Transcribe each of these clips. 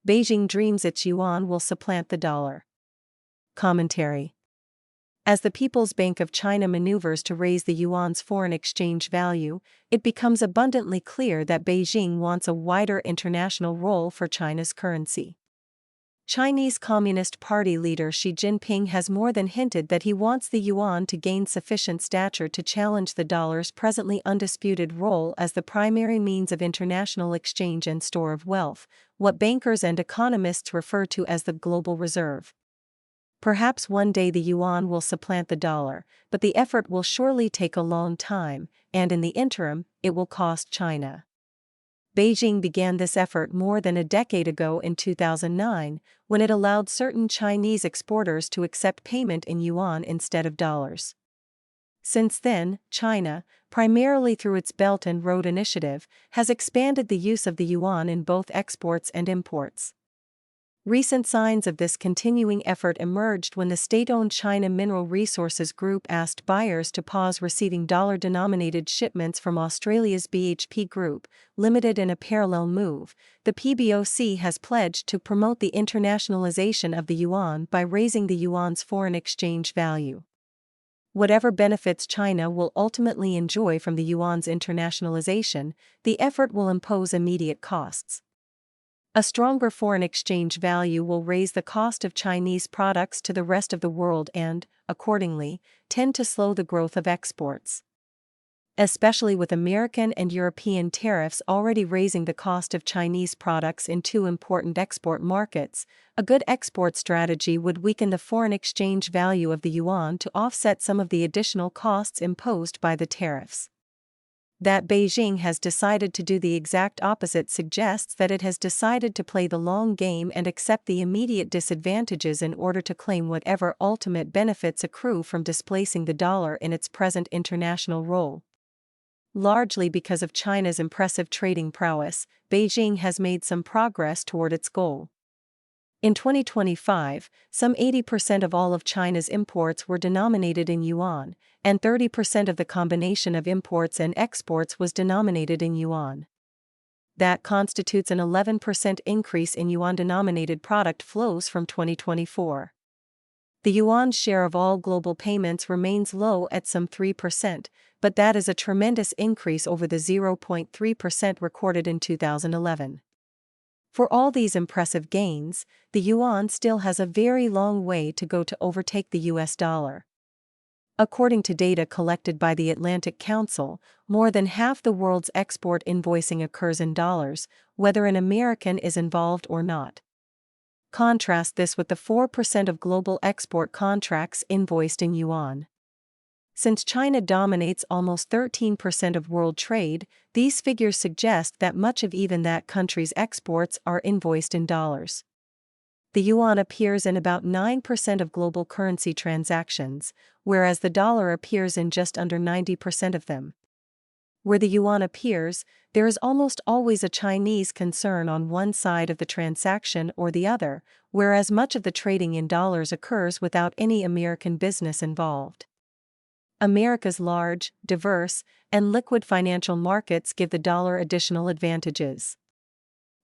Beijing dreams its yuan will supplant the dollar. Commentary. As the People's Bank of China maneuvers to raise the yuan's foreign exchange value, it becomes abundantly clear that Beijing wants a wider international role for China's currency. Chinese Communist Party leader Xi Jinping has more than hinted that he wants the yuan to gain sufficient stature to challenge the dollar's presently undisputed role as the primary means of international exchange and store of wealth, what bankers and economists refer to as the global reserve. Perhaps one day the yuan will supplant the dollar, but the effort will surely take a long time, and in the interim, it will cost China. Beijing began this effort more than a decade ago in 2009, when it allowed certain Chinese exporters to accept payment in yuan instead of dollars. Since then, China, primarily through its Belt and Road Initiative, has expanded the use of the yuan in both exports and imports. Recent signs of this continuing effort emerged when the state-owned China Mineral Resources Group asked buyers to pause receiving dollar-denominated shipments from Australia's BHP Group, Limited. In a parallel move, the PBOC has pledged to promote the internationalization of the yuan by raising the yuan's foreign exchange value. Whatever benefits China will ultimately enjoy from the yuan's internationalization, the effort will impose immediate costs. A stronger foreign exchange value will raise the cost of Chinese products to the rest of the world and, accordingly, tend to slow the growth of exports. Especially with American and European tariffs already raising the cost of Chinese products in two important export markets, a good export strategy would weaken the foreign exchange value of the yuan to offset some of the additional costs imposed by the tariffs. That Beijing has decided to do the exact opposite suggests that it has decided to play the long game and accept the immediate disadvantages in order to claim whatever ultimate benefits accrue from displacing the dollar in its present international role. Largely because of China's impressive trading prowess, Beijing has made some progress toward its goal. In 2025, some 80% of all of China's imports were denominated in yuan, and 30% of the combination of imports and exports was denominated in yuan. That constitutes an 11% increase in yuan-denominated product flows from 2024. The yuan's share of all global payments remains low at some 3%, but that is a tremendous increase over the 0.3% recorded in 2011. For all these impressive gains, the yuan still has a very long way to go to overtake the US dollar. According to data collected by the Atlantic Council, more than half the world's export invoicing occurs in dollars, whether an American is involved or not. Contrast this with the 4% of global export contracts invoiced in yuan. Since China dominates almost 13% of world trade, these figures suggest that much of even that country's exports are invoiced in dollars. The yuan appears in about 9% of global currency transactions, whereas the dollar appears in just under 90% of them. Where the yuan appears, there is almost always a Chinese concern on one side of the transaction or the other, whereas much of the trading in dollars occurs without any American business involved. America's large, diverse, and liquid financial markets give the dollar additional advantages.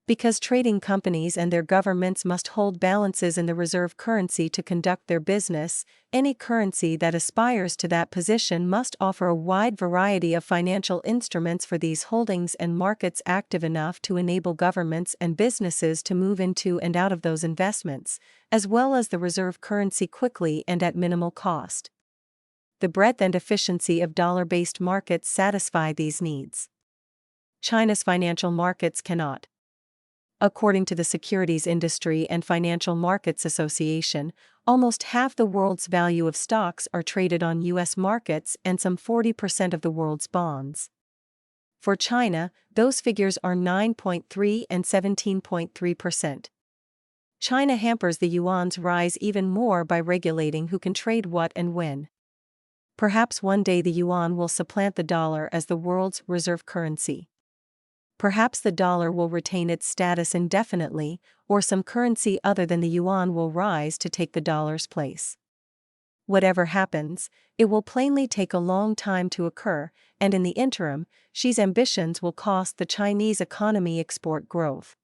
Because trading companies and their governments must hold balances in the reserve currency to conduct their business, any currency that aspires to that position must offer a wide variety of financial instruments for these holdings and markets active enough to enable governments and businesses to move into and out of those investments, as well as the reserve currency quickly and at minimal cost. The breadth and efficiency of dollar-based markets satisfy these needs. China's financial markets cannot. According to the Securities Industry and Financial Markets Association, almost half the world's value of stocks are traded on U.S. markets and some 40% of the world's bonds. For China, those figures are 9.3% and 17.3%. China hampers the yuan's rise even more by regulating who can trade what and when. Perhaps one day the yuan will supplant the dollar as the world's reserve currency. Perhaps the dollar will retain its status indefinitely, or some currency other than the yuan will rise to take the dollar's place. Whatever happens, it will plainly take a long time to occur, and in the interim, Xi's ambitions will cost the Chinese economy export growth.